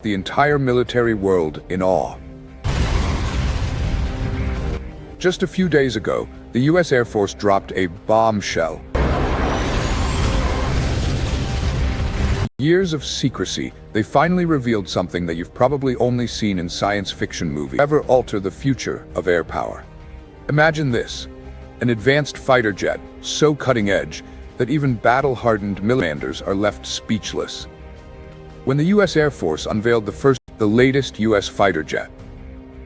the entire military world in awe. Just a few days ago, the U.S. Air Force dropped a bombshell. Years of secrecy, they finally revealed something that you've probably only seen in science fiction movies ever alter the future of air power. Imagine this: an advanced fighter jet, so cutting edge that even battle-hardened commanders are left speechless. When the U.S. Air Force unveiled the latest U.S. fighter jet.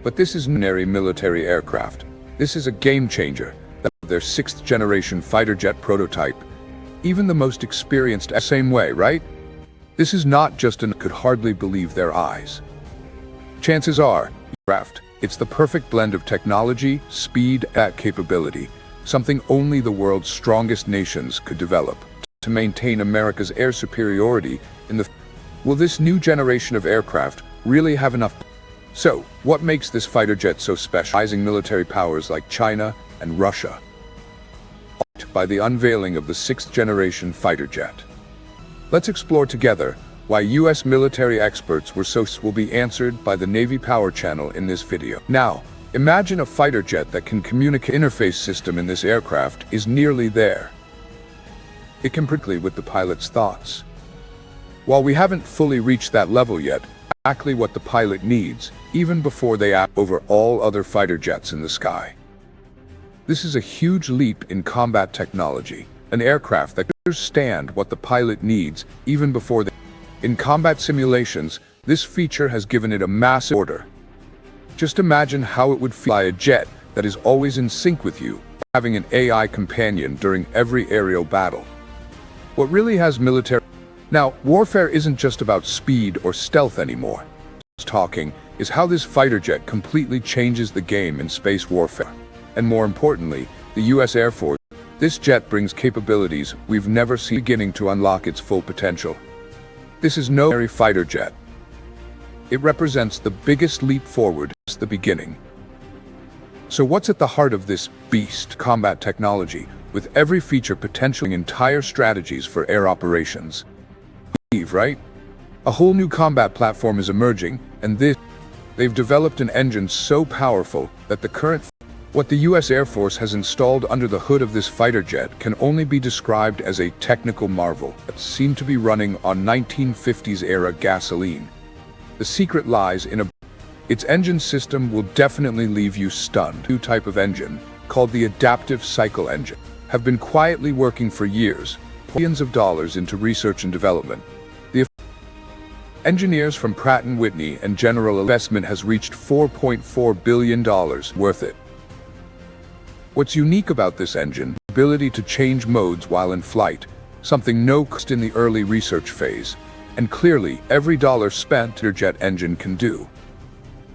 But this is ordinary military aircraft. This is a game-changer. Their sixth-generation fighter jet prototype. Even the most experienced same way, right? This is not just could hardly believe their eyes. Chances are, it's the perfect blend of technology, speed, and capability, something only the world's strongest nations could develop to maintain America's air superiority in the. Will this new generation of aircraft really have enough? So, what makes this fighter jet so special? Rising military powers like China and Russia. By the unveiling of the sixth-generation fighter jet. Let's explore together why U.S. military experts were so will be answered by the Navy Power Channel in this video. Now, imagine a fighter jet that can communicate. Interface system in this aircraft is nearly there. It can predict with the pilot's thoughts. While we haven't fully reached that level yet, exactly what the pilot needs, even before they act over all other fighter jets in the sky. This is a huge leap in combat technology, an aircraft that can understand what the pilot needs even before they. In combat simulations, this feature has given it a massive order. Just imagine how it would fly a jet that is always in sync with you, having an AI companion during every aerial battle. What really has military. Now, warfare isn't just about speed or stealth anymore. Talking is how this fighter jet completely changes the game in space warfare. And more importantly, the U.S. Air Force. This jet brings capabilities we've never seen beginning to unlock its full potential. This is no ordinary fighter jet. It represents the biggest leap forward since the beginning. So what's at the heart of this beast? Combat technology, with every feature potentially entire strategies for air operations. Right? A whole new combat platform is emerging, and they've developed an engine so powerful that what the U.S. Air Force has installed under the hood of this fighter jet can only be described as a technical marvel that seemed to be running on 1950s-era gasoline. The secret lies in its engine system will definitely leave you stunned. New type of engine, called the adaptive cycle engine, have been quietly working for years, billions of dollars into research and development. Engineers from Pratt & Whitney and General investment has reached $4.4 billion worth it. What's unique about this engine? The ability to change modes while in flight, something no cost in the early research phase, and clearly every dollar spent your jet engine can do.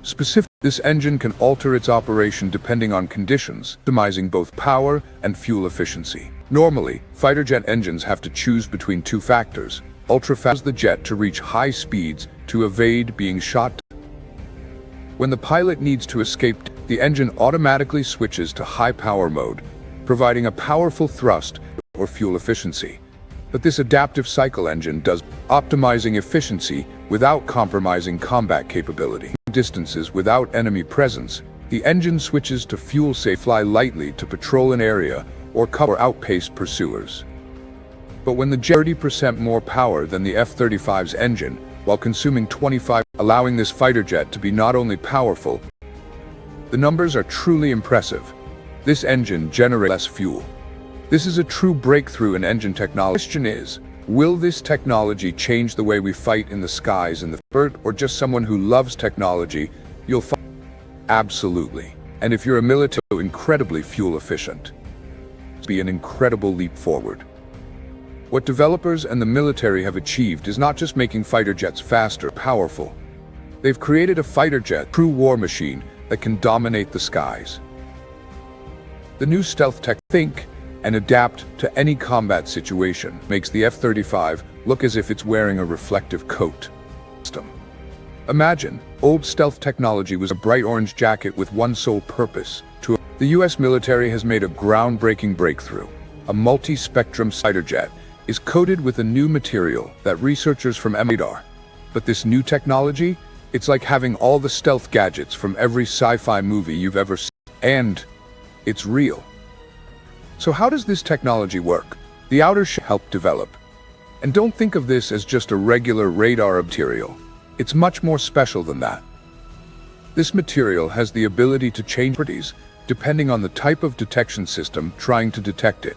Specifically, this engine can alter its operation depending on conditions, optimizing both power and fuel efficiency. Normally, fighter jet engines have to choose between two factors: ultra-fast the jet to reach high speeds to evade being shot. When the pilot needs to escape, the engine automatically switches to high power mode, providing a powerful thrust or fuel efficiency. But this adaptive cycle engine does optimizing efficiency without compromising combat capability. Distances without enemy presence, the engine switches to fuel safe, fly lightly to patrol an area or cover outpace pursuers. But when the jet 30% more power than the F-35's engine, while consuming 25, allowing this fighter jet to be not only powerful. The numbers are truly impressive. This engine generates less fuel. This is a true breakthrough in engine technology. The question is, will this technology change the way we fight in the skies and the bird, or just someone who loves technology, you'll find? Absolutely. And if you're a military, incredibly fuel efficient. It'll be an incredible leap forward. What developers and the military have achieved is not just making fighter jets faster, powerful. They've created a fighter jet, true war machine, that can dominate the skies. The new stealth tech, think and adapt to any combat situation, makes the F-35 look as if it's wearing a reflective coat. Imagine, old stealth technology was a bright orange jacket with one sole purpose. The US military has made a groundbreaking breakthrough. A multi-spectrum fighter jet is coated with a new material that researchers from radar. But this new technology, it's like having all the stealth gadgets from every sci-fi movie you've ever seen. And it's real. So how does this technology work? The outer shell helped develop. And don't think of this as just a regular radar material. It's much more special than that. This material has the ability to change properties depending on the type of detection system trying to detect it.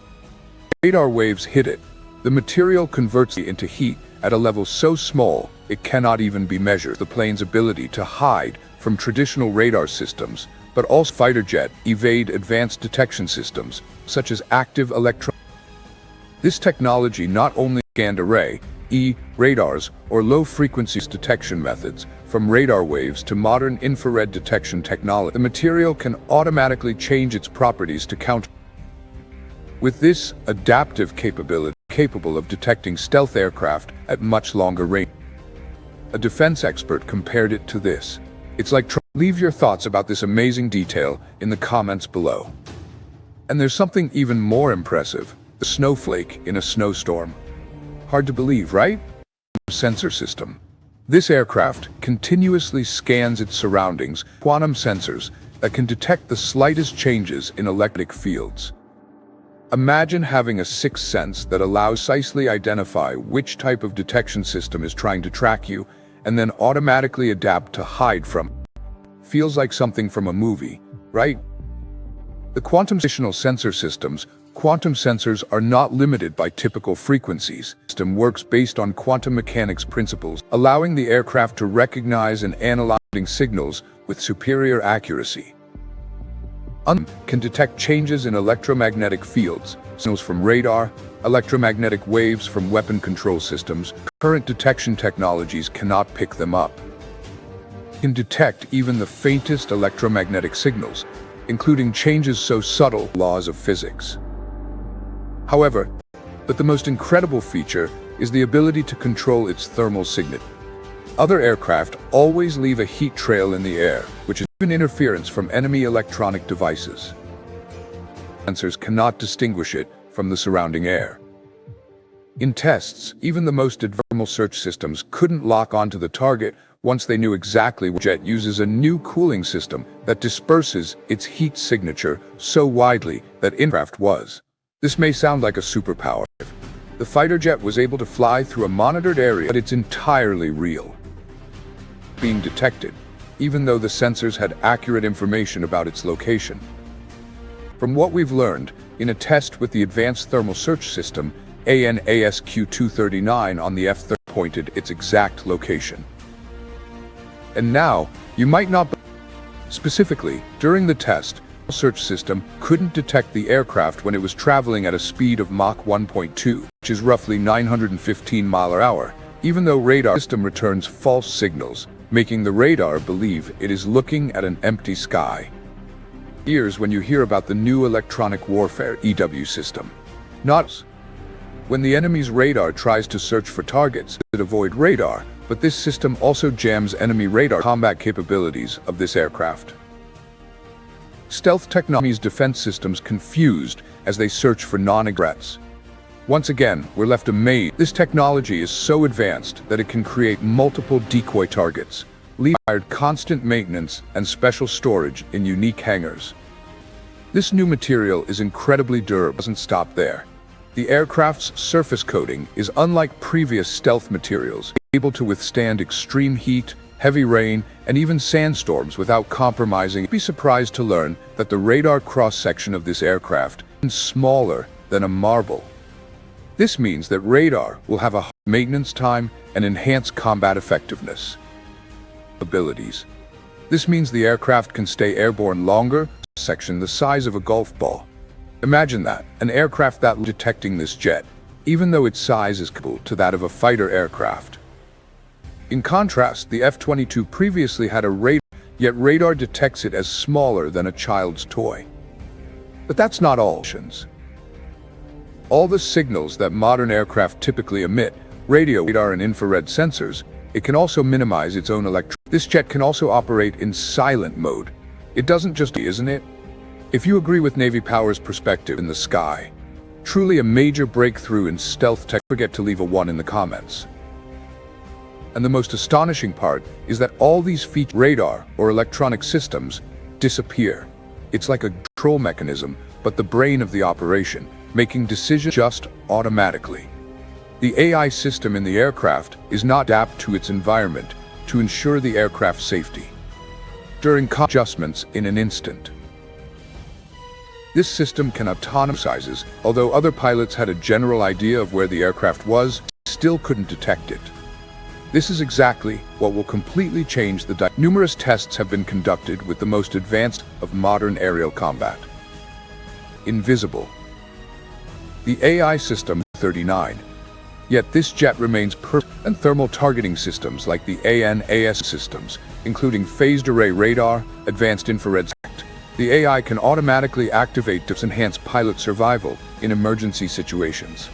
Radar waves hit it. The material converts it into heat at a level so small it cannot even be measured. The plane's ability to hide from traditional radar systems, but also fighter jet evade advanced detection systems, such as active electron. This technology not only scanned array, radars, or low-frequency detection methods, from radar waves to modern infrared detection technology. The material can automatically change its properties to counter. With this adaptive capability, capable of detecting stealth aircraft at much longer range. A defense expert compared it to this. It's like leave your thoughts about this amazing detail in the comments below. And there's something even more impressive, the snowflake in a snowstorm. Hard to believe, right? Sensor system. This aircraft continuously scans its surroundings, quantum sensors that can detect the slightest changes in electric fields. Imagine having a sixth sense that allows precisely identify which type of detection system is trying to track you and then automatically adapt to hide from. Feels like something from a movie, right? The quantum sensor systems, quantum sensors are not limited by typical frequencies. The system works based on quantum mechanics principles, allowing the aircraft to recognize and analyze signals with superior accuracy. Can detect changes in electromagnetic fields, signals from radar, electromagnetic waves from weapon control systems. Current detection technologies cannot pick them up. Can detect even the faintest electromagnetic signals, including changes so subtle laws of physics. However, the most incredible feature is the ability to control its thermal signature. Other aircraft always leave a heat trail in the air, which is even interference from enemy electronic devices. Sensors cannot distinguish it from the surrounding air. In tests, even the most advanced thermal search systems couldn't lock onto the target once they knew exactly what jet uses a new cooling system that disperses its heat signature so widely that aircraft was. This may sound like a superpower. The fighter jet was able to fly through a monitored area, but it's entirely real. Being detected, even though the sensors had accurate information about its location. From what we've learned, in a test with the Advanced Thermal Search System, ANASQ-239 on the F-30 pointed its exact location. And now, you might not believe. Specifically, during the test, the search system couldn't detect the aircraft when it was traveling at a speed of Mach 1.2, which is roughly 915 mph, even though radar system returns false signals, making the radar believe it is looking at an empty sky. Ears when you hear about the new electronic warfare EW system. Not when the enemy's radar tries to search for targets that avoid radar, but this system also jams enemy radar combat capabilities of this aircraft. Stealth technology's defense systems confused as they search for non-threats. Once again, we're left amazed. This technology is so advanced that it can create multiple decoy targets, required constant maintenance and special storage in unique hangars. This new material is incredibly durable. It doesn't stop there. The aircraft's surface coating is unlike previous stealth materials, able to withstand extreme heat, heavy rain, and even sandstorms without compromising. You'd be surprised to learn that the radar cross-section of this aircraft is smaller than a marble. This means that radar will have a high maintenance time and enhanced combat effectiveness. Abilities. This means the aircraft can stay airborne longer, section the size of a golf ball. Imagine that, an aircraft that detecting this jet, even though its size is equal to that of a fighter aircraft. In contrast, the F-22 previously had a radar, yet radar detects it as smaller than a child's toy. But that's not all. All the signals that modern aircraft typically emit, radio, radar, and infrared sensors, it can also minimize its own electricity. This jet can also operate in silent mode. It doesn't just, isn't it? If you agree with Navy Power's perspective in the sky, truly a major breakthrough in stealth tech, forget to leave a 1 in the comments. And the most astonishing part is that all these features, radar or electronic systems, disappear. It's like a control mechanism, but the brain of the operation, making decisions just automatically. The AI system in the aircraft is not adapted to its environment to ensure the aircraft's safety. During adjustments in an instant. This system can autonomous, although other pilots had a general idea of where the aircraft was, still couldn't detect it. This is exactly what will completely change the numerous tests have been conducted with the most advanced of modern aerial combat. Invisible. The AI system 39. Yet this jet remains perfect, and thermal targeting systems like the ANAS systems, including phased array radar, advanced infrared. The AI can automatically activate to enhance pilot survival in emergency situations.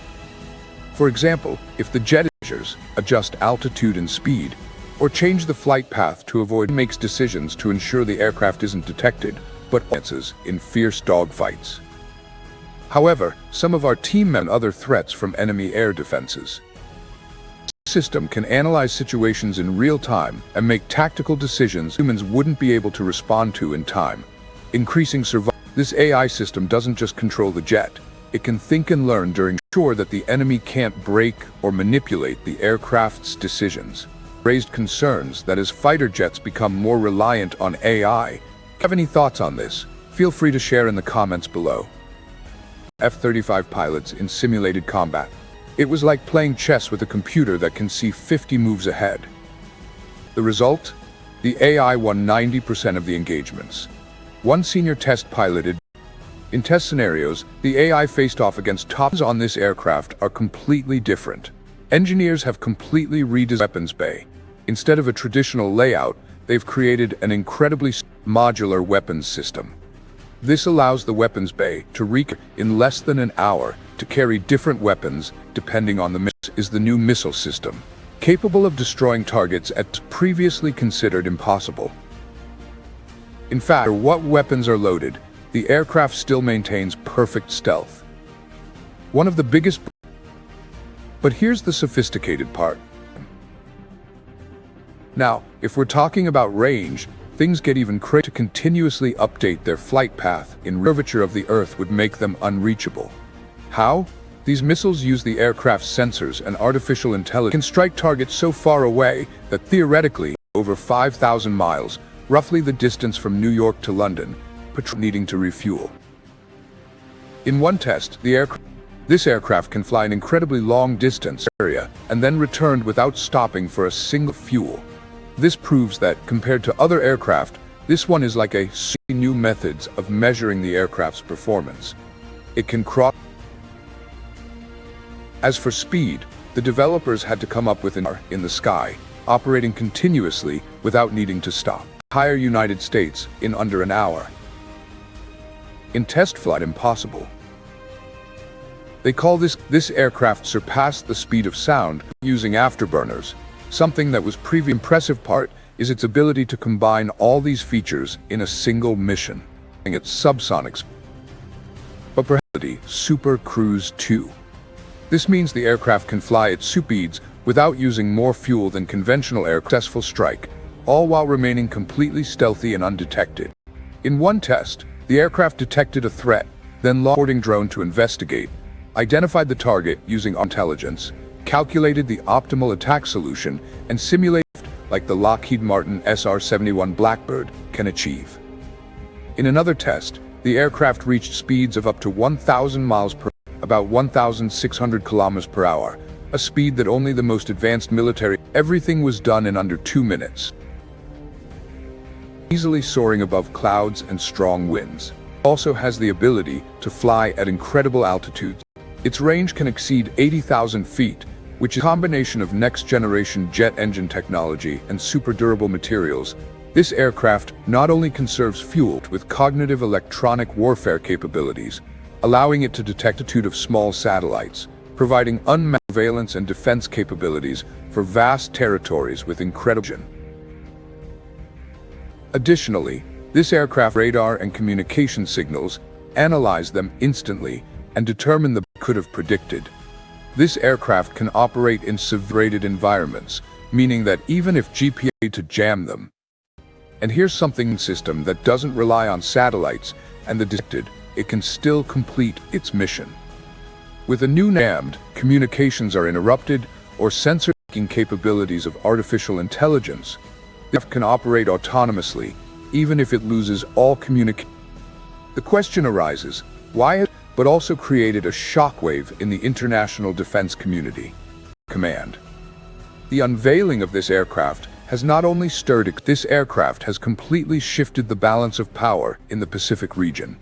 For example, if the jet measures, adjust altitude and speed, or change the flight path to avoid, makes decisions to ensure the aircraft isn't detected, but advances in fierce dogfights. However, some of our team met other threats from enemy air defenses. The system can analyze situations in real time and make tactical decisions humans wouldn't be able to respond to in time, increasing survival. This AI system doesn't just control the jet, it can think and learn during sure that the enemy can't break or manipulate the aircraft's decisions. Raised concerns that as fighter jets become more reliant on AI. Have any thoughts on this? Feel free to share in the comments below. F-35 pilots in simulated combat. It was like playing chess with a computer that can see 50 moves ahead. The result? The AI won 90% of the engagements. One senior test piloted. In test scenarios, the AI faced off against tops on this aircraft are completely different. Engineers have completely redesigned the weapons bay. Instead of a traditional layout, they've created an incredibly modular weapons system. This allows the weapons bay to in less than an hour to carry different weapons depending on the missile. Is the new missile system, capable of destroying targets at previously considered impossible. In fact, what weapons are loaded, the aircraft still maintains perfect stealth. One of the biggest. But here's the sophisticated part. Now, if we're talking about range, things get even crazier. To continuously update their flight path in curvature of the Earth would make them unreachable. How? These missiles use the aircraft's sensors and artificial intelligence can strike targets so far away that theoretically, over 5,000 miles, roughly the distance from New York to London, needing to refuel. In one test, this aircraft can fly an incredibly long distance area and then returned without stopping for a single fuel. This proves that, compared to other aircraft, this one is like a new methods of measuring the aircraft's performance. It can cross. As for speed, the developers had to come up with in the sky, operating continuously without needing to stop. Higher United States in under an hour. In test flight impossible. They call this aircraft surpassed the speed of sound using afterburners. Something that was previously impressive part is its ability to combine all these features in a single mission. Its subsonics. But perhaps Super Cruise 2. This means the aircraft can fly at speeds without using more fuel than conventional successful strike, all while remaining completely stealthy and undetected. In one test, the aircraft detected a threat, then boarding drone to investigate, identified the target using intelligence, calculated the optimal attack solution, and simulated like the Lockheed Martin SR-71 Blackbird can achieve. In another test, the aircraft reached speeds of up to 1,000 miles per hour, about 1,600 kilometers per hour, a speed that only the most advanced military. Everything was done in under 2 minutes. Easily soaring above clouds and strong winds. Also has the ability to fly at incredible altitudes. Its range can exceed 80,000 feet, which is a combination of next-generation jet engine technology and super durable materials. This aircraft not only conserves fuel with cognitive electronic warfare capabilities, allowing it to detect a multitude of small satellites, providing unmatched surveillance and defense capabilities for vast territories with incredible. Additionally, this aircraft radar and communication signals analyze them instantly and determine the could have predicted. This aircraft can operate in severe environments, meaning that even if GPS to jam them. And here's something system that doesn't rely on satellites and the detected, it can still complete its mission. With a new jammed, communications are interrupted or sensor-taking capabilities of artificial intelligence, the can operate autonomously even if it loses all communication. The question arises, why it but also created a shockwave in the international defense community. Command. The unveiling of this aircraft has not only stirred this aircraft has completely shifted the balance of power in the Pacific region.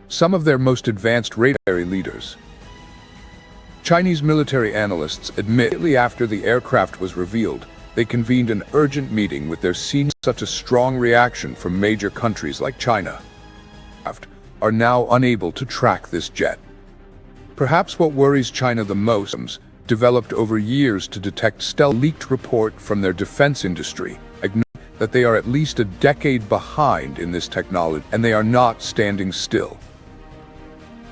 Some of their most advanced radar leaders. Chinese military analysts admit immediately after the aircraft was revealed, they convened an urgent meeting with their seniors. Such a strong reaction from major countries like China are now unable to track this jet. Perhaps what worries China the most, developed over years to detect stealth leaked report from their defense industry, that they are at least a decade behind in this technology, and they are not standing still.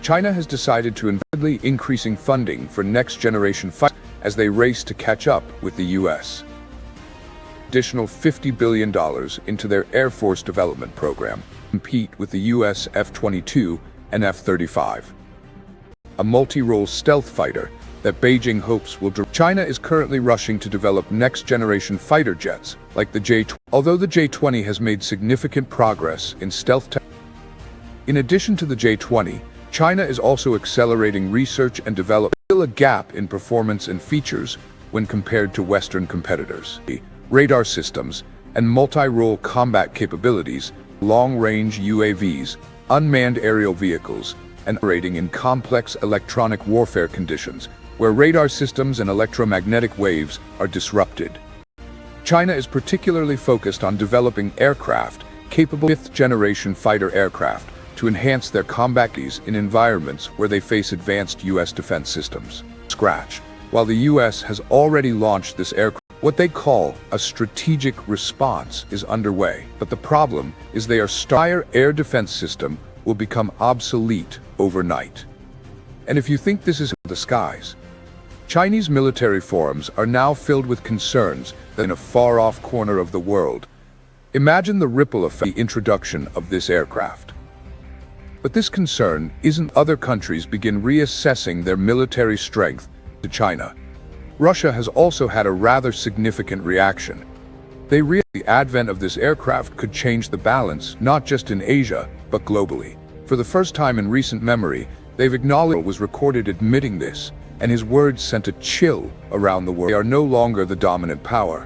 China has decided to invest increasing funding for next-generation fighters as they race to catch up with the U.S. Additional $50 billion into their Air Force development program, compete with the U.S. F-22 and F-35. A multi-role stealth fighter that Beijing hopes will drive. China is currently rushing to develop next-generation fighter jets, like the J-20. Although the J-20 has made significant progress in stealth tech. In addition to the J-20, China is also accelerating research and development. Still a gap in performance and features when compared to Western competitors. Radar systems and multi-role combat capabilities, long-range UAVs, unmanned aerial vehicles, and operating in complex electronic warfare conditions, where radar systems and electromagnetic waves are disrupted. China is particularly focused on developing aircraft capable of fifth-generation fighter aircraft to enhance their combat capabilities in environments where they face advanced U.S. defense systems. Scratch. While the U.S. has already launched this aircraft, what they call a strategic response is underway, but the problem is their entire air defense system will become obsolete overnight. And if you think this is the skies, Chinese military forums are now filled with concerns that in a far-off corner of the world, imagine the ripple effect of the introduction of this aircraft. But this concern isn't other countries begin reassessing their military strength to China. Russia has also had a rather significant reaction. They realize the advent of this aircraft could change the balance not just in Asia, but globally. For the first time in recent memory, they've acknowledged was recorded admitting this, and his words sent a chill around the world. They are no longer the dominant power.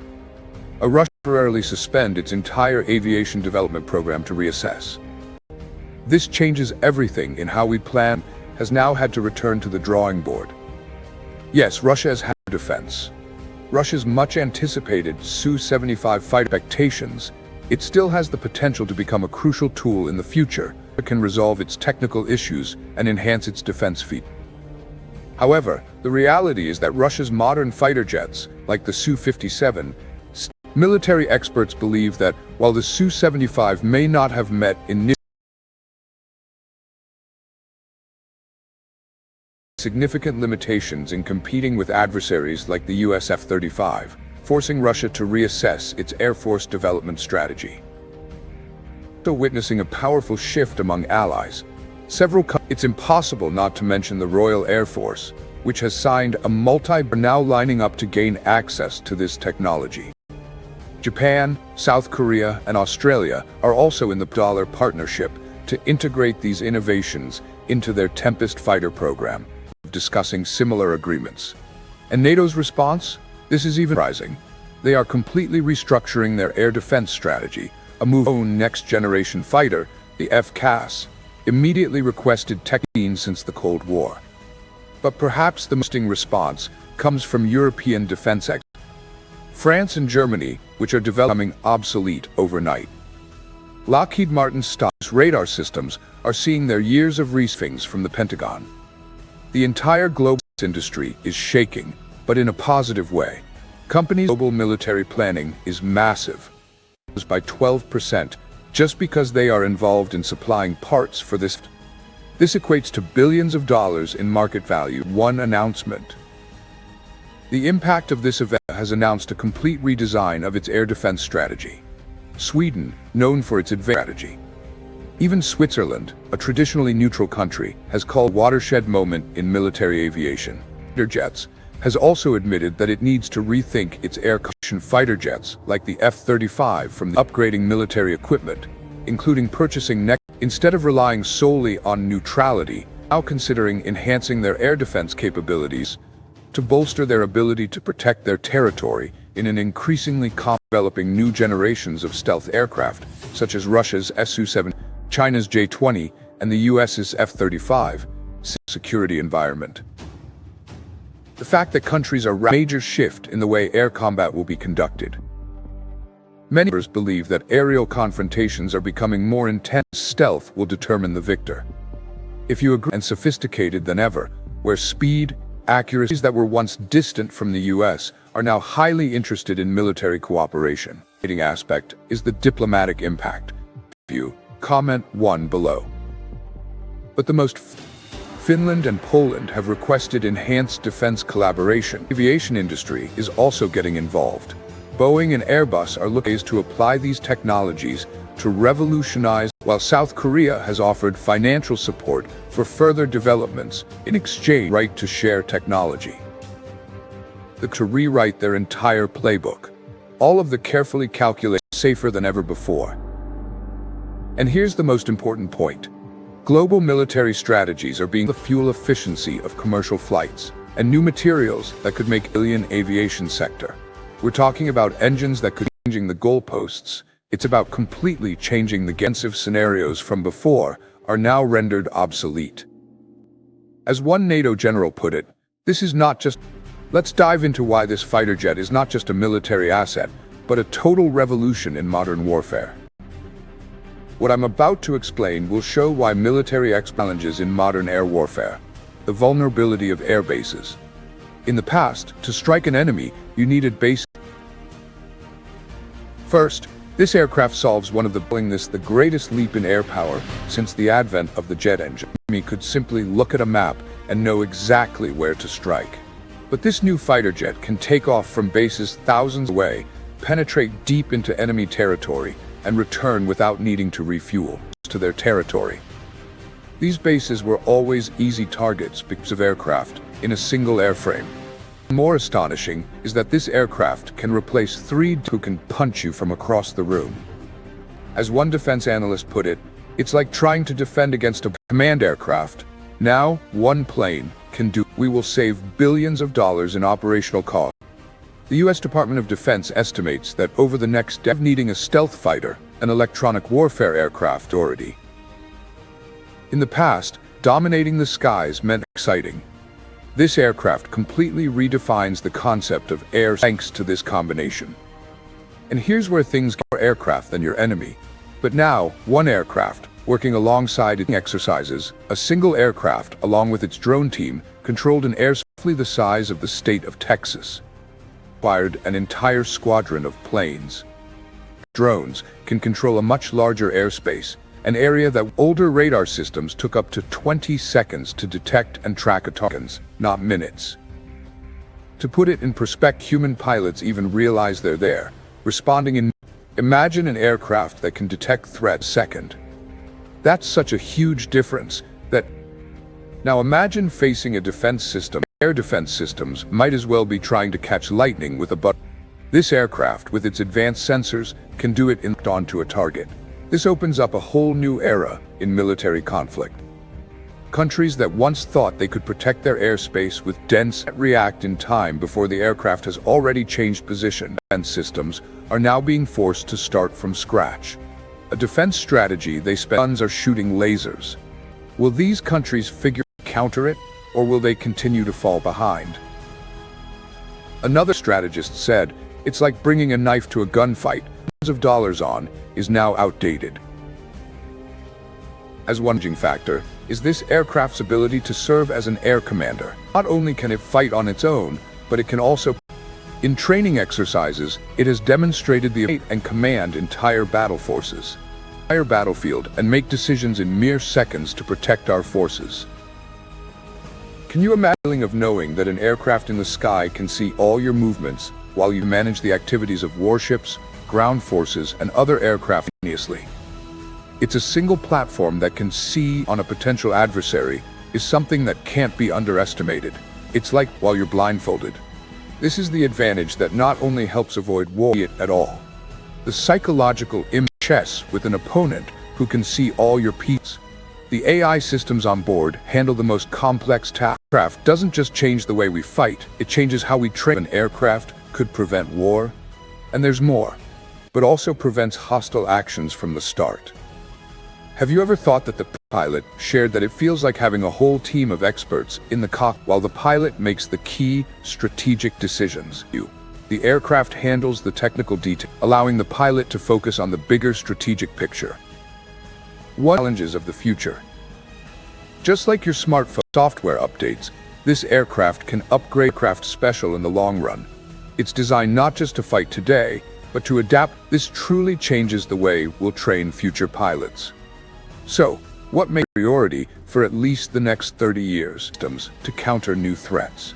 Russia temporarily suspend its entire aviation development program to reassess. This changes everything in how we plan, has now had to return to the drawing board. Yes, Russia has had defense. Russia's much anticipated Su-75 fighter expectations, it still has the potential to become a crucial tool in the future that can resolve its technical issues and enhance its defense feat. However, the reality is that Russia's modern fighter jets, like the Su-57, military experts believe that while the Su-75 may not have met initial significant limitations in competing with adversaries like the US F-35, forcing Russia to reassess its Air Force development strategy. Also witnessing a powerful shift among allies. It's impossible not to mention the Royal Air Force, which has signed a now lining up to gain access to this technology. Japan, South Korea, and Australia are also in the dollar partnership to integrate these innovations into their Tempest fighter program, discussing similar agreements. And NATO's response? This is even surprising. They are completely restructuring their air defense strategy, a move own next-generation fighter, the FCAS, immediately requested technology since the Cold War. But perhaps the most response comes from European defense experts. France and Germany, which are becoming obsolete overnight. Lockheed Martin's radar systems are seeing their years of research from the Pentagon. The entire global industry is shaking, but in a positive way. Companies' global military planning is massive, by 12%, just because they are involved in supplying parts for this. This equates to billions of dollars in market value. One announcement. The impact of this event has announced a complete redesign of its air defense strategy. Sweden, known for its advanced strategy. Even Switzerland, a traditionally neutral country, has called watershed moment in military aviation. Fighter jets has also admitted that it needs to rethink its air fighter jets, like the F-35, from upgrading military equipment, including purchasing instead of relying solely on neutrality, now considering enhancing their air defense capabilities to bolster their ability to protect their territory in an increasingly developing new generations of stealth aircraft, such as Russia's Su-7, China's J-20, and the US's F-35, security environment. The fact that countries are a major shift in the way air combat will be conducted. Many believe that aerial confrontations are becoming more intense. Stealth will determine the victor. If you agree, and sophisticated than ever, where speed, accuracies that were once distant from the US are now highly interested in military cooperation. The leading aspect is the diplomatic impact. Comment 1 below. But the most Finland and Poland have requested enhanced defense collaboration. The aviation industry is also getting involved. Boeing and Airbus are looking to apply these technologies to revolutionize, while South Korea has offered financial support for further developments in exchange right to share technology. To rewrite their entire playbook. All of the carefully calculated, safer than ever before. And here's the most important point. Global military strategies are being the fuel efficiency of commercial flights and new materials that could make alien aviation sector. We're talking about engines that could be changing the goalposts. It's about completely changing the defensive scenarios from before are now rendered obsolete. As one NATO general put it, this is not just... Let's dive into why this fighter jet is not just a military asset, but a total revolution in modern warfare. What I'm about to explain will show why military challenges in modern air warfare. The vulnerability of air bases. In the past, to strike an enemy, you needed base. First, this aircraft solves one of the greatest leap in air power since the advent of the jet engine. The enemy could simply look at a map and know exactly where to strike. But this new fighter jet can take off from bases thousands away, penetrate deep into enemy territory, and return without needing to refuel to their territory. These bases were always easy targets because of aircraft in a single airframe. More astonishing is that this aircraft can replace 3 who can punch you from across the room. As one defense analyst put it, it's like trying to defend against a command aircraft. Now, one plane can do. We will save billions of dollars in operational costs. The U.S. Department of Defense estimates that over the next decade, needing a stealth fighter, an electronic warfare aircraft already. In the past, dominating the skies meant exciting. This aircraft completely redefines the concept of air thanks to this combination. And here's where things get more aircraft than your enemy. But now, one aircraft, working alongside its exercises, a single aircraft, along with its drone team, controlled an air roughly the size of the state of Texas. Acquired an entire squadron of planes. Drones can control a much larger airspace, an area that older radar systems took up to 20 seconds to detect and track a target, not minutes. To put it in perspective, human pilots even realize they're there, responding in. Imagine an aircraft that can detect threats second. That's such a huge difference that. Now imagine facing a defense system. Air defense systems might as well be trying to catch lightning with a button. This aircraft, with its advanced sensors, can do it onto a target. This opens up a whole new era in military conflict. Countries that once thought they could protect their airspace with dense react in time before the aircraft has already changed position. Defense systems are now being forced to start from scratch. A defense strategy they spend guns are shooting lasers. Will these countries counter it? Or will they continue to fall behind? Another strategist said, it's like bringing a knife to a gunfight, millions of dollars on, is now outdated. As one factor is this aircraft's ability to serve as an air commander. Not only can it fight on its own, but it can also. In training exercises, it has demonstrated the and command entire battle forces, entire battlefield, and make decisions in mere seconds to protect our forces. Can you imagine the feeling of knowing that an aircraft in the sky can see all your movements while you manage the activities of warships, ground forces, and other aircraft simultaneously. It's a single platform that can see on a potential adversary is something that can't be underestimated. It's like while you're blindfolded. This is the advantage that not only helps avoid war at all. The psychological chess with an opponent who can see all your pieces. The AI systems on board handle the most complex tasks. Aircraft doesn't just change the way we fight, it changes how we train. An aircraft could prevent war, and there's more, but also prevents hostile actions from the start. Have you ever thought that the pilot shared that it feels like having a whole team of experts in the cockpit while the pilot makes the key strategic decisions? The aircraft handles the technical detail, allowing the pilot to focus on the bigger strategic picture. One challenges of the future. Just like your smartphone software updates, this aircraft can upgrade aircraft special in the long run. It's designed not just to fight today, but to adapt. This truly changes the way we'll train future pilots. So, what makes priority for at least the next 30 years systems to counter new threats?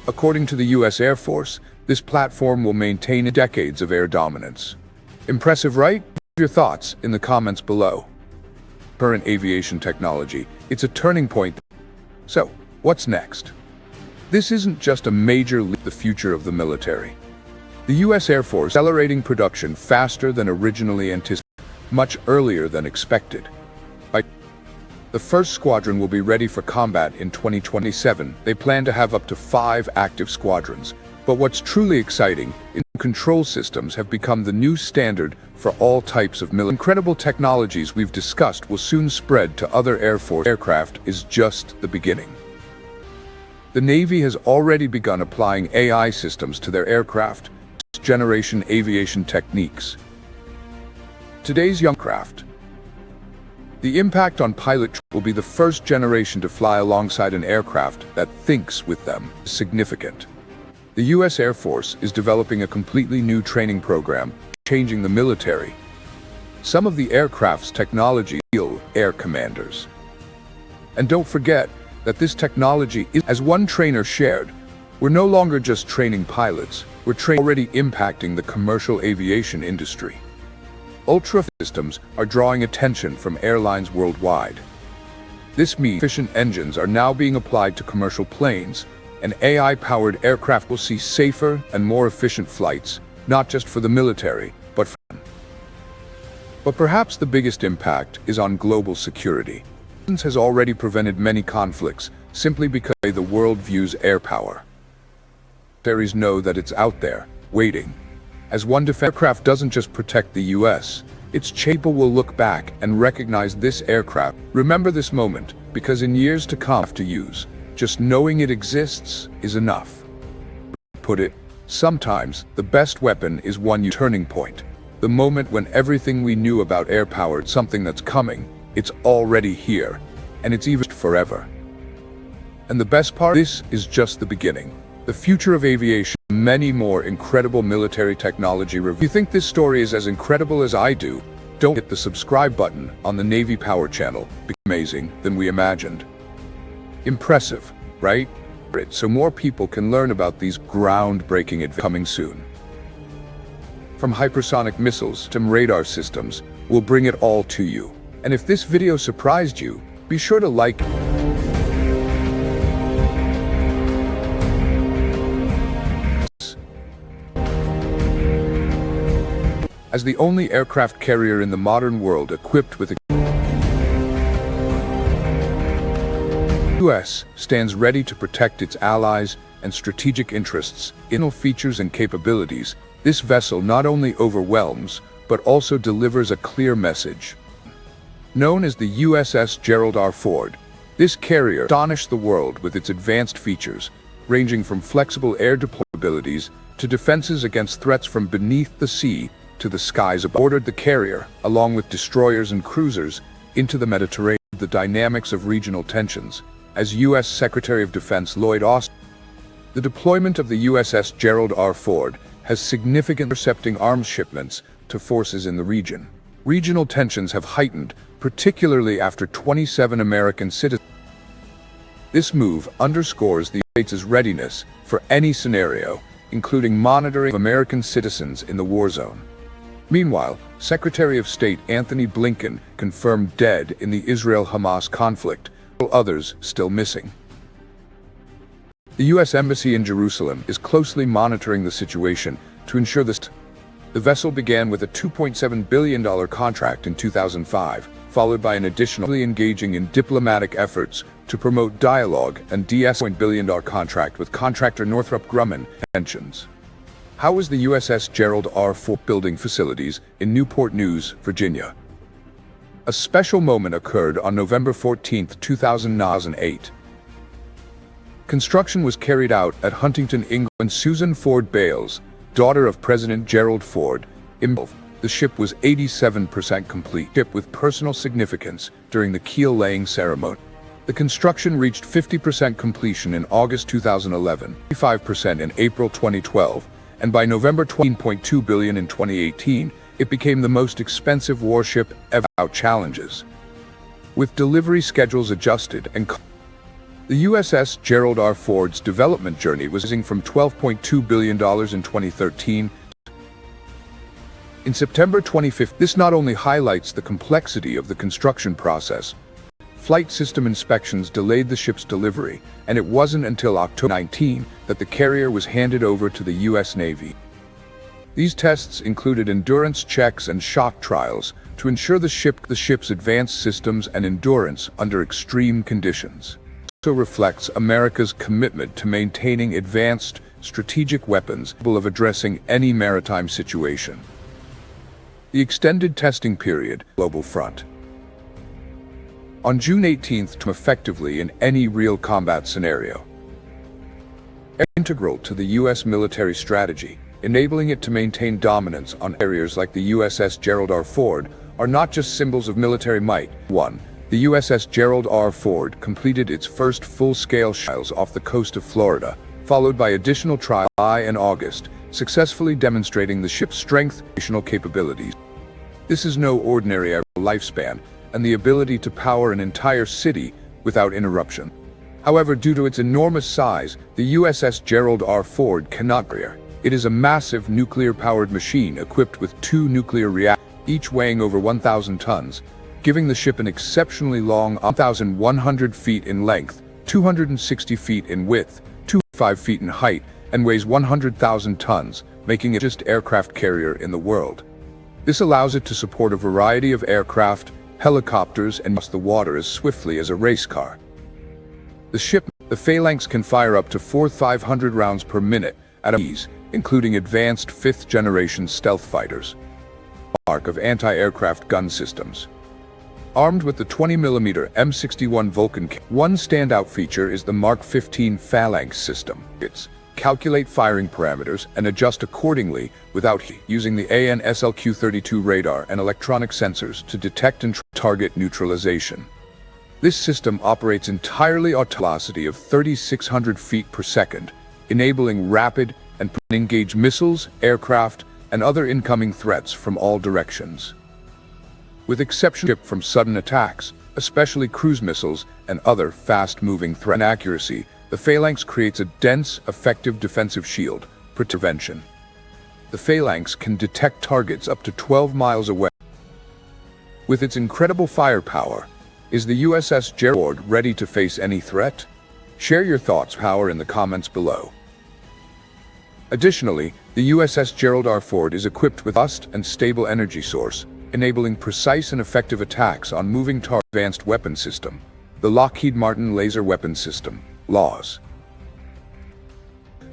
According to the U.S. Air Force, this platform will maintain decades of air dominance. Impressive, right? Leave your thoughts in the comments below. Current aviation technology, it's a turning point. So, what's next? This isn't just a major leap in the future of the military. The U.S. Air Force is accelerating production faster than originally anticipated, much earlier than expected. The first squadron will be ready for combat in 2027. They plan to have up to 5 active squadrons. But what's truly exciting is control systems have become the new standard for all types of military. Incredible technologies we've discussed will soon spread to other Air Force aircraft is just the beginning. The Navy has already begun applying AI systems to their aircraft, generation aviation techniques. Today's young craft. The impact on pilot will be the first generation to fly alongside an aircraft that thinks with them is significant. The U.S. Air Force is developing a completely new training program, changing the military. Some of the aircraft's technology is air commanders. And don't forget that this technology is, as one trainer shared, we're no longer just training pilots, we're already impacting the commercial aviation industry. Ultra systems are drawing attention from airlines worldwide. This means efficient engines are now being applied to commercial planes, and AI-powered aircraft will see safer and more efficient flights, not just for the military, but for them. But perhaps the biggest impact is on global security. This has already prevented many conflicts simply because the world views air power. Militaries know that it's out there, waiting. As one aircraft doesn't just protect the U.S., its people will look back and recognize this aircraft. Remember this moment, because in years to come, to use. Just knowing it exists is enough. Put it, sometimes the best weapon is one turning point. The moment when everything we knew about air power is something that's coming, it's already here, and it's even forever. And the best part, this is just the beginning. The future of aviation, many more incredible military technology reviews. If you think this story is as incredible as I do, don't hit the subscribe button on the Navy Power channel. It's amazing than we imagined. Impressive, right? So more people can learn about these groundbreaking advances coming soon. From hypersonic missiles to radar systems, we'll bring it all to you. And if this video surprised you, be sure to like it. As the only aircraft carrier in the modern world equipped with the U.S. stands ready to protect its allies and strategic interests. In features and capabilities, this vessel not only overwhelms, but also delivers a clear message. Known as the USS Gerald R. Ford, this carrier astonished the world with its advanced features, ranging from flexible air deployabilities to defenses against threats from beneath the sea to the skies above. Ordered the carrier, along with destroyers and cruisers, into the Mediterranean. The dynamics of regional tensions, as U.S. Secretary of Defense Lloyd Austin. The deployment of the USS Gerald R. Ford has significant intercepting arms shipments to forces in the region. Regional tensions have heightened, particularly after 27 American citizens. This move underscores the States' readiness for any scenario, including monitoring American citizens in the war zone. Meanwhile, Secretary of State Antony Blinken confirmed dead in the Israel-Hamas conflict, while others still missing. The U.S. Embassy in Jerusalem is closely monitoring the situation to ensure this. The vessel began with a $2.7 billion contract in 2005, followed by an additionally engaging in diplomatic efforts to promote dialogue and de-escalate $1 billion contract with contractor Northrop Grumman tensions. How is the USS Gerald R. Ford building facilities in Newport News, Virginia? A special moment occurred on November 14, 2008. Construction was carried out at Huntington, England, when Susan Ford Bales, daughter of President Gerald Ford, the ship was 87% complete, ship with personal significance during the keel-laying ceremony. The construction reached 50% completion in August 2011, 55% in April 2012, and by November $20.2 billion in 2018, it became the most expensive warship ever without challenges. With delivery schedules adjusted and the USS Gerald R. Ford's development journey was from $12.2 billion in 2013. In September 2015, this not only highlights the complexity of the construction process. Flight system inspections delayed the ship's delivery, and it wasn't until October 19 that the carrier was handed over to the U.S. Navy. These tests included endurance checks and shock trials to ensure the ship's advanced systems and endurance under extreme conditions. It also reflects America's commitment to maintaining advanced strategic weapons capable of addressing any maritime situation. The extended testing period, global front. On June 18th, to effectively in any real combat scenario. Integral to the U.S. military strategy, enabling it to maintain dominance on carriers like the USS Gerald R. Ford, are not just symbols of military might. 1. The USS Gerald R. Ford completed its first full-scale trials off the coast of Florida, followed by additional trials in July and August, successfully demonstrating the ship's strength and operational capabilities. This is no ordinary lifespan, and the ability to power an entire city without interruption. However, due to its enormous size, the USS Gerald R. Ford cannot carry. It is a massive nuclear-powered machine equipped with 2 nuclear reactors, each weighing over 1,000 tons, giving the ship an exceptionally long 1,100 feet in length, 260 feet in width, 205 feet in height, and weighs 100,000 tons, making it the largest aircraft carrier in the world. This allows it to support a variety of aircraft, helicopters, and cross the water as swiftly as a race car. The Phalanx can fire up to 4,500 rounds per minute at ease, including advanced 5th-generation stealth fighters. Mark of anti-aircraft gun systems. Armed with the 20mm M61 Vulcan, one standout feature is the Mark 15 Phalanx system. It's calculate firing parameters and adjust accordingly without using the AN/SLQ-32 radar and electronic sensors to detect and target neutralization. This system operates entirely at a velocity of 3,600 feet per second, enabling rapid and engage missiles, aircraft, and other incoming threats from all directions. With exception from sudden attacks, especially cruise missiles and other fast-moving threats and accuracy, the Phalanx creates a dense, effective defensive shield for prevention. The Phalanx can detect targets up to 12 miles away. With its incredible firepower, is the USS Gerald Ford ready to face any threat? Share your thoughts in the comments below. Additionally, the USS Gerald R. Ford is equipped with a robust and stable energy source, enabling precise and effective attacks on moving targets. Advanced weapon system, the Lockheed Martin Laser Weapon System, LAWS.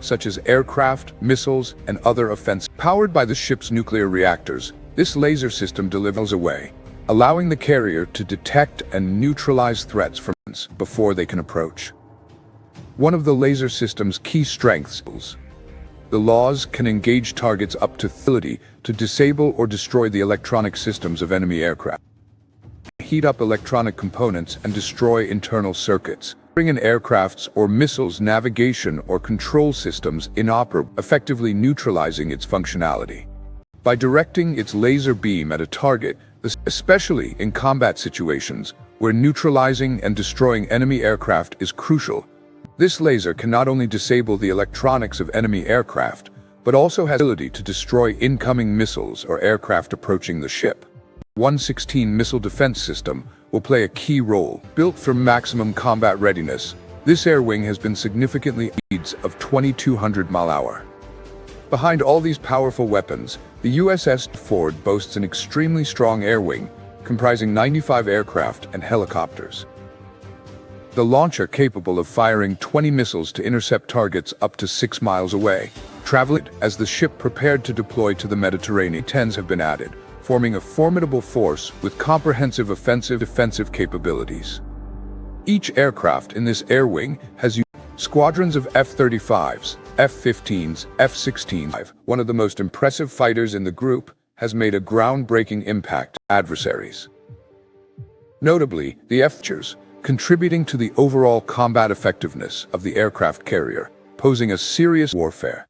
Such as aircraft, missiles, and other offensive. Powered by the ship's nuclear reactors, this laser system delivers away, allowing the carrier to detect and neutralize threats from before they can approach. One of the laser system's key strengths is the LAWS can engage targets up to 30 to disable or destroy the electronic systems of enemy aircraft. Heat up electronic components and destroy internal circuits, bring an aircraft's or missile's navigation or control systems inoperable, effectively neutralizing its functionality. By directing its laser beam at a target, especially in combat situations where neutralizing and destroying enemy aircraft is crucial, this laser can not only disable the electronics of enemy aircraft, but also has the ability to destroy incoming missiles or aircraft approaching the ship. 116 missile defense system will play a key role. Built for maximum combat readiness, this air wing has been significantly speeds of 2,200 mph. Behind all these powerful weapons, the USS Ford boasts an extremely strong air wing, comprising 95 aircraft and helicopters. The launcher capable of firing 20 missiles to intercept targets up to 6 miles away. Traveling as the ship prepared to deploy to the Mediterranean, 10s have been added, forming a formidable force with comprehensive offensive-defensive capabilities. Each aircraft in this air wing has squadrons of F-35s, F-15s, F-16s. One of the most impressive fighters in the group has made a groundbreaking impact on adversaries. Notably, the F-features, contributing to the overall combat effectiveness of the aircraft carrier, posing a serious warfare.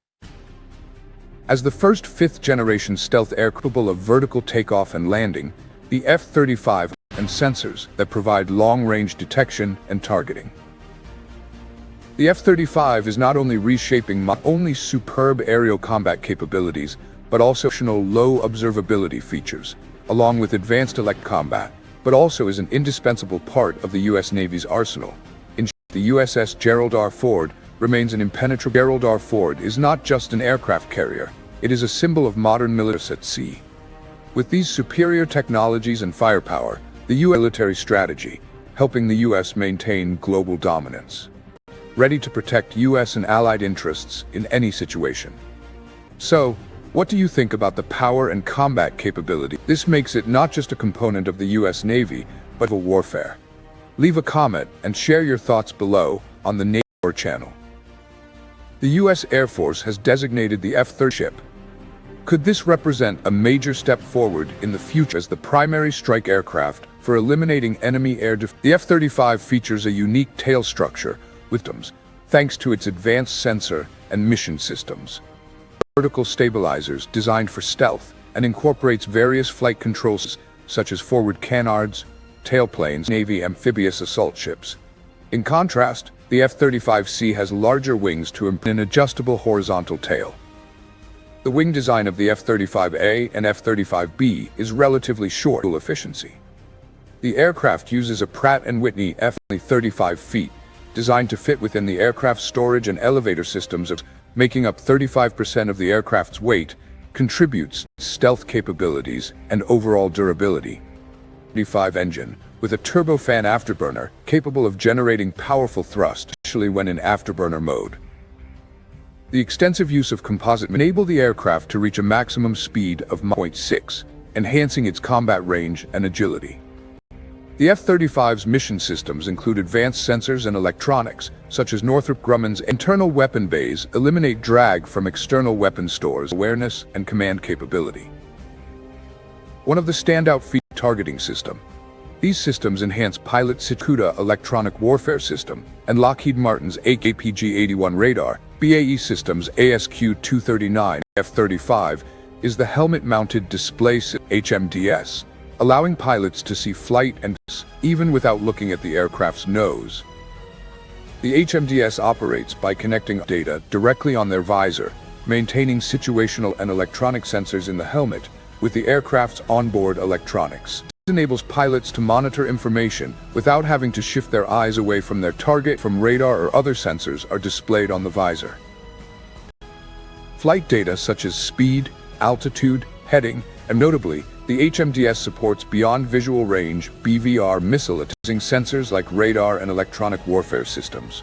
As the first fifth-generation stealth air capable of vertical takeoff and landing, the F-35 and sensors that provide long-range detection and targeting. The F-35 is not only reshaping superb aerial combat capabilities, but also low observability features, along with advanced electronic combat, but also is an indispensable part of the U.S. Navy's arsenal. The USS Gerald R. Ford remains an impenetrable. Gerald R. Ford is not just an aircraft carrier, it is a symbol of modern military at sea. With these superior technologies and firepower, the U.S. military strategy, helping the U.S. maintain global dominance. Ready to protect U.S. and allied interests in any situation. So, what do you think about the power and combat capability? This makes it not just a component of the U.S. Navy, but of warfare. Leave a comment and share your thoughts below on the Navy channel. The U.S. Air Force has designated the F-35 ship. Could this represent a major step forward in the future as the primary strike aircraft for eliminating enemy air defense? The F-35 features a unique tail structure with thanks to its advanced sensor and mission systems. Vertical stabilizers designed for stealth and incorporates various flight controls such as forward canards, tailplanes, Navy amphibious assault ships. In contrast, the F-35C has larger wings to an adjustable horizontal tail. The wing design of the F-35A and F-35B is relatively short fuel efficiency. The aircraft uses a Pratt & Whitney F-35 feet, designed to fit within the aircraft's storage and elevator systems, making up 35% of the aircraft's weight, contributes stealth capabilities and overall durability. F-35 engine, with a turbofan afterburner, capable of generating powerful thrust, especially when in afterburner mode. The extensive use of composite enabled the aircraft to reach a maximum speed of Mach 0.6, enhancing its combat range and agility. The F-35's mission systems include advanced sensors and electronics, such as Northrop Grumman's internal weapon bays eliminate drag from external weapon stores, awareness and command capability. One of the standout features is the targeting system. These systems enhance pilot Cuda electronic warfare system and Lockheed Martin's APG-81 radar. BAE Systems ASQ-239 F-35 is the helmet-mounted display HMDS, allowing pilots to see flight and even without looking at the aircraft's nose. The HMDS operates by connecting data directly on their visor, maintaining situational and electronic sensors in the helmet with the aircraft's onboard electronics. This enables pilots to monitor information without having to shift their eyes away from their target. From radar or other sensors are displayed on the visor. Flight data such as speed, altitude, heading, and notably, the HMDS supports beyond visual range (BVR) missile using sensors like radar and electronic warfare systems.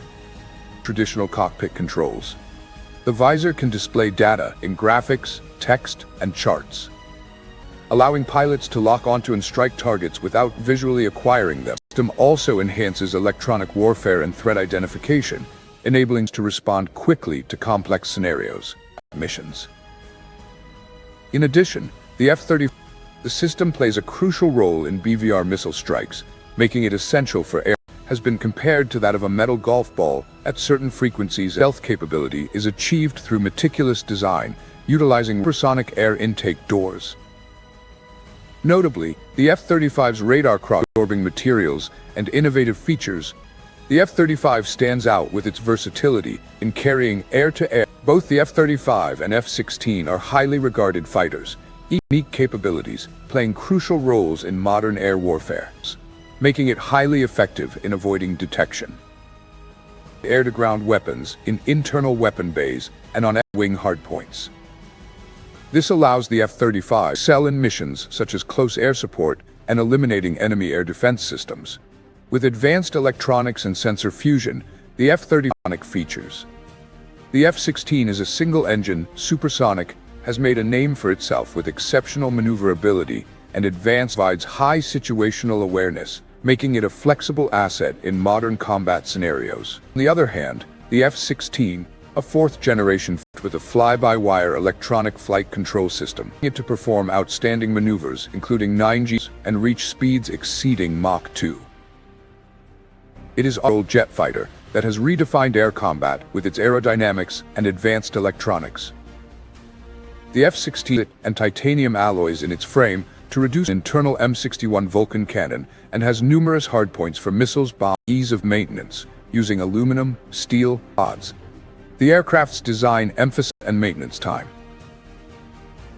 Traditional cockpit controls. The visor can display data in graphics, text, and charts, allowing pilots to lock onto and strike targets without visually acquiring them. The system also enhances electronic warfare and threat identification, enabling to respond quickly to complex scenarios, missions. In addition, the system plays a crucial role in BVR missile strikes, making it essential for air. Has been compared to that of a metal golf ball at certain frequencies. Stealth capability is achieved through meticulous design, utilizing supersonic air intake doors. Notably, the F-35's radar cross-absorbing materials and innovative features. The F-35 stands out with its versatility in carrying air-to-air Both the F-35 and F-16 are highly regarded fighters, unique capabilities, playing crucial roles in modern air warfare, making it highly effective in avoiding detection. Air-to-ground weapons in internal weapon bays and on wing hardpoints. This allows the F-35 to excel in missions such as close air support and eliminating enemy air defense systems. With advanced electronics and sensor fusion, the F-35 features. The F-16 is a single-engine, supersonic, has made a name for itself with exceptional maneuverability and advanced provides high situational awareness, making it a flexible asset in modern combat scenarios. On the other hand, the F-16, a fourth-generation with a fly-by-wire electronic flight control system, it to perform outstanding maneuvers, including 9Gs, and reach speeds exceeding Mach 2. It is a jet fighter that has redefined air combat with its aerodynamics and advanced electronics. The F-16 and titanium alloys in its frame to reduce internal M61 Vulcan cannon and has numerous hardpoints for missiles, bombs, ease of maintenance, using aluminum, steel, rods. The aircraft's design emphasis and maintenance time.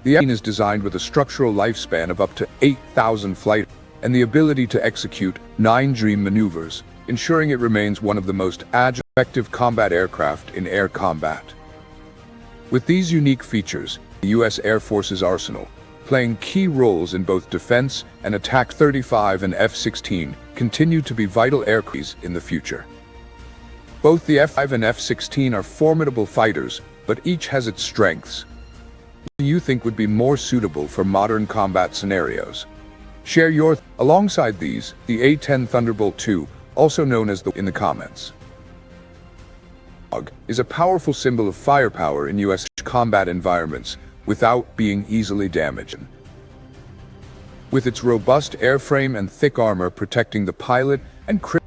The F-16 is designed with a structural lifespan of up to 8,000 flight and the ability to execute 9G maneuvers, ensuring it remains one of the most agile, effective combat aircraft in air combat. With these unique features, the U.S. Air Force's arsenal, playing key roles in both defense and attack, 35 and F-16 continue to be vital aircraft in the future. Both the F-5 and F-16 are formidable fighters, but each has its strengths. What do you think would be more suitable for modern combat scenarios? Share your alongside these, the A-10 Thunderbolt II, also known as in the comments. Is a powerful symbol of firepower in U.S. combat environments without being easily damaged. With its robust airframe and thick armor protecting the pilot and crew,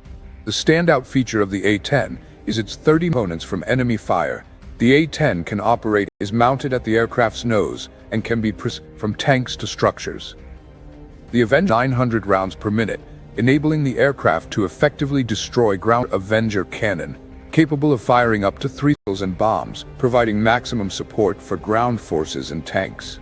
the standout feature of the A-10 is its 30 components from enemy fire. The A-10 can operate, is mounted at the aircraft's nose, and can be from tanks to structures. The Avenger 900 rounds per minute, enabling the aircraft to effectively destroy ground Avenger cannon, capable of firing up to 3 missiles and bombs, providing maximum support for ground forces and tanks.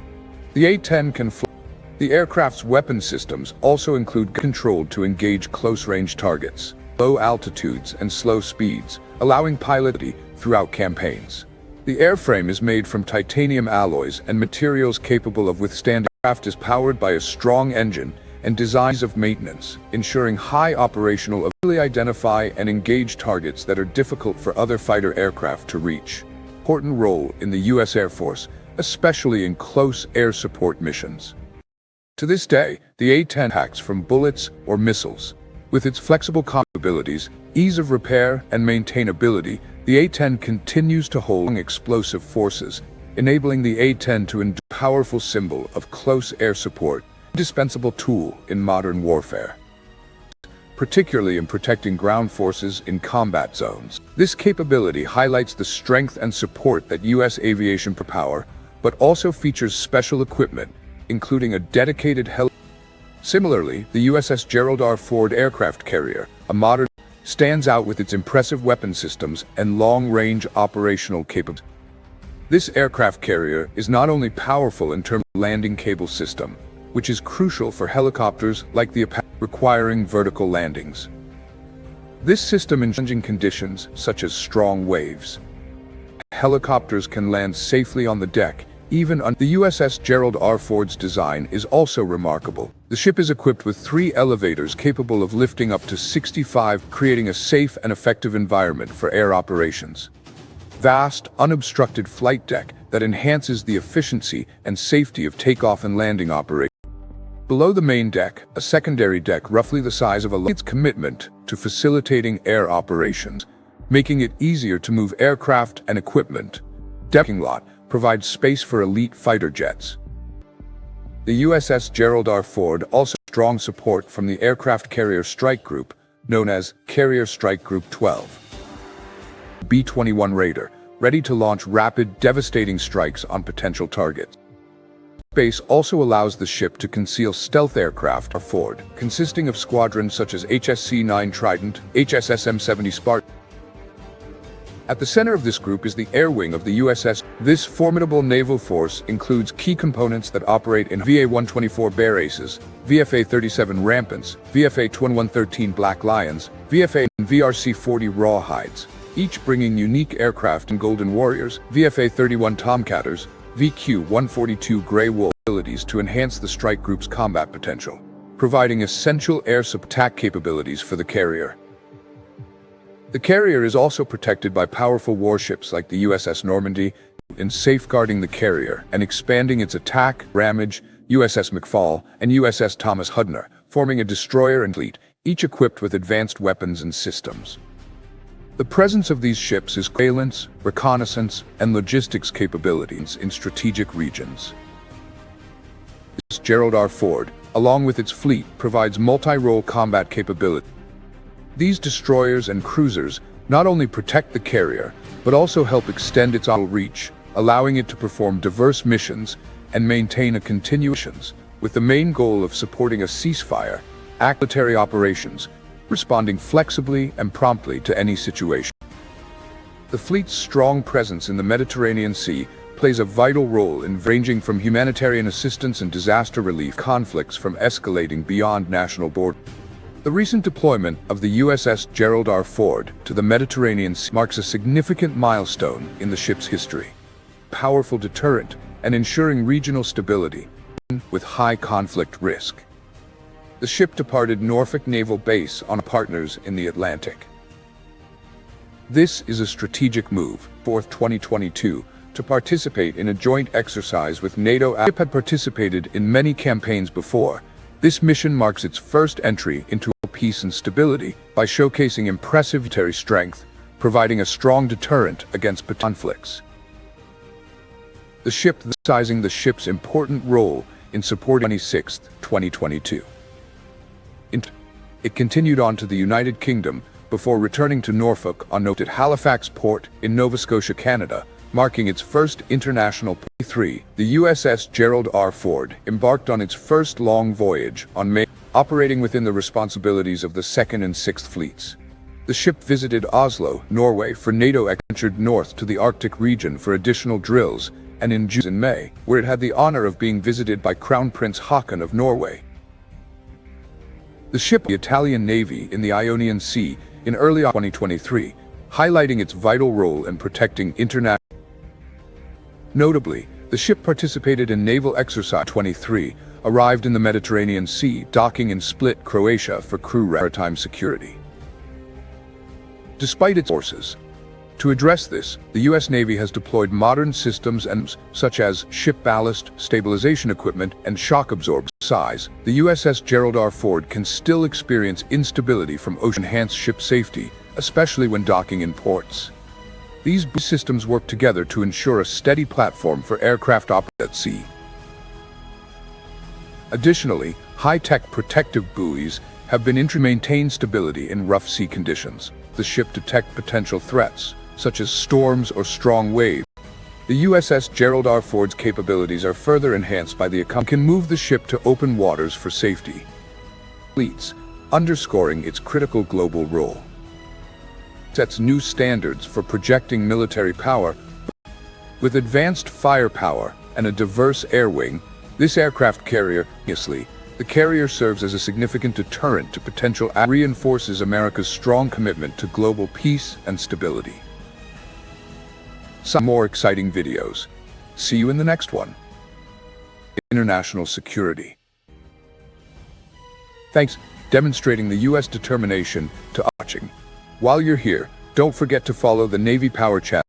The A-10 can fly. The aircraft's weapon systems also include controlled to engage close-range targets, low altitudes and slow speeds, allowing piloting throughout campaigns. The airframe is made from titanium alloys and materials capable of withstanding. The aircraft is powered by a strong engine and designs of maintenance, ensuring high operational ability to identify and engage targets that are difficult for other fighter aircraft to reach. Important role in the U.S. Air Force, especially in close air support missions. To this day, the A-10 hacks from bullets or missiles. With its flexible capabilities, ease of repair, and maintainability, the A-10 continues to hold explosive forces, enabling the A-10 to endure a powerful symbol of close air support, indispensable tool in modern warfare, particularly in protecting ground forces in combat zones. This capability highlights the strength and support that U.S. aviation power, but also features special equipment, including a dedicated helicopter. Similarly, the USS Gerald R. Ford aircraft carrier, a modern, stands out with its impressive weapon systems and long-range operational capabilities. This aircraft carrier is not only powerful in terms of landing cable system, which is crucial for helicopters like the Apache requiring vertical landings. This system in challenging conditions, such as strong waves, helicopters can land safely on the deck, even on the USS Gerald R. Ford's design is also remarkable. The ship is equipped with 3 elevators capable of lifting up to 65, creating a safe and effective environment for air operations. Vast, unobstructed flight deck that enhances the efficiency and safety of takeoff and landing operations. Below the main deck, a secondary deck roughly the size of its commitment to facilitating air operations, making it easier to move aircraft and equipment. Decking lot provides space for elite fighter jets. The USS Gerald R. Ford also has strong support from the Aircraft Carrier Strike Group, known as Carrier Strike Group 12. B-21 Raider, ready to launch rapid, devastating strikes on potential targets. Space also allows the ship to conceal stealth aircraft or Ford, consisting of squadrons such as HSC-9 Trident, HSS M-70 Spartan. At the center of this group is the air wing of the USS. This formidable naval force includes key components that operate in VA-124 Bear Aces, VFA-37 Rampants, VFA-2113 Black Lions, VFA and VRC-40 Rawhides, each bringing unique aircraft and Golden Warriors, VFA-31 Tomcatters, VQ-142 Grey Wolf abilities to enhance the strike group's combat potential, providing essential air attack capabilities for the carrier. The carrier is also protected by powerful warships like the USS Normandy in safeguarding the carrier and expanding its attack, ramage, USS McFall, and USS Thomas Hudner, forming a destroyer and fleet, each equipped with advanced weapons and systems. The presence of these ships is surveillance, reconnaissance, and logistics capabilities in strategic regions. Gerald R. Ford, along with its fleet, provides multi-role combat capability. These destroyers and cruisers not only protect the carrier, but also help extend its reach, allowing it to perform diverse missions and maintain a continuations, with the main goal of supporting a ceasefire, military operations, responding flexibly and promptly to any situation. The fleet's strong presence in the Mediterranean Sea plays a vital role in ranging from humanitarian assistance and disaster relief conflicts from escalating beyond national borders. The recent deployment of the USS Gerald R. Ford to the Mediterranean Sea marks a significant milestone in the ship's history. Powerful deterrent and ensuring regional stability with high conflict risk. The ship departed Norfolk Naval Base on partners in the Atlantic. This is a strategic move, 4th 2022, to participate in a joint exercise with NATO. The ship had participated in many campaigns before. This mission marks its first entry into peace and stability by showcasing impressive military strength, providing a strong deterrent against conflicts. The ship emphasizing the ship's important role in supporting 26th, 2022. It continued on to the United Kingdom before returning to Norfolk on note at Halifax Port in Nova Scotia, Canada, marking its first international P3. The USS Gerald R. Ford embarked on its first long voyage on May, operating within the responsibilities of the 2nd and 6th Fleets. The ship visited Oslo, Norway for NATO, ventured north to the Arctic region for additional drills, and in June and May, where it had the honor of being visited by Crown Prince Haakon of Norway. The ship the Italian Navy in the Ionian Sea in early 2023, highlighting its vital role in protecting international. Notably, the ship participated in Naval Exercise 23, arrived in the Mediterranean Sea, docking in Split, Croatia for crew maritime security. Despite its forces, to address this, the U.S. Navy has deployed modern systems such as ship ballast, stabilization equipment, and shock absorber size. The USS Gerald R. Ford can still experience instability from ocean-enhanced ship safety, especially when docking in ports. These systems work together to ensure a steady platform for aircraft operations at sea. Additionally, high-tech protective buoys have been introduced to maintain stability in rough sea conditions. The ship detect potential threats, such as storms or strong waves. The USS Gerald R. Ford's capabilities are further enhanced by the can move the ship to open waters for safety. Fleets, underscoring its critical global role. Sets new standards for projecting military power. With advanced firepower and a diverse air wing, this aircraft carrier, the carrier serves as a significant deterrent to potential reinforces America's strong commitment to global peace and stability. Some more exciting videos. See you in the next one. International security. Thanks, demonstrating the U.S. determination to watching. While you're here, don't forget to follow the Navy Power channel.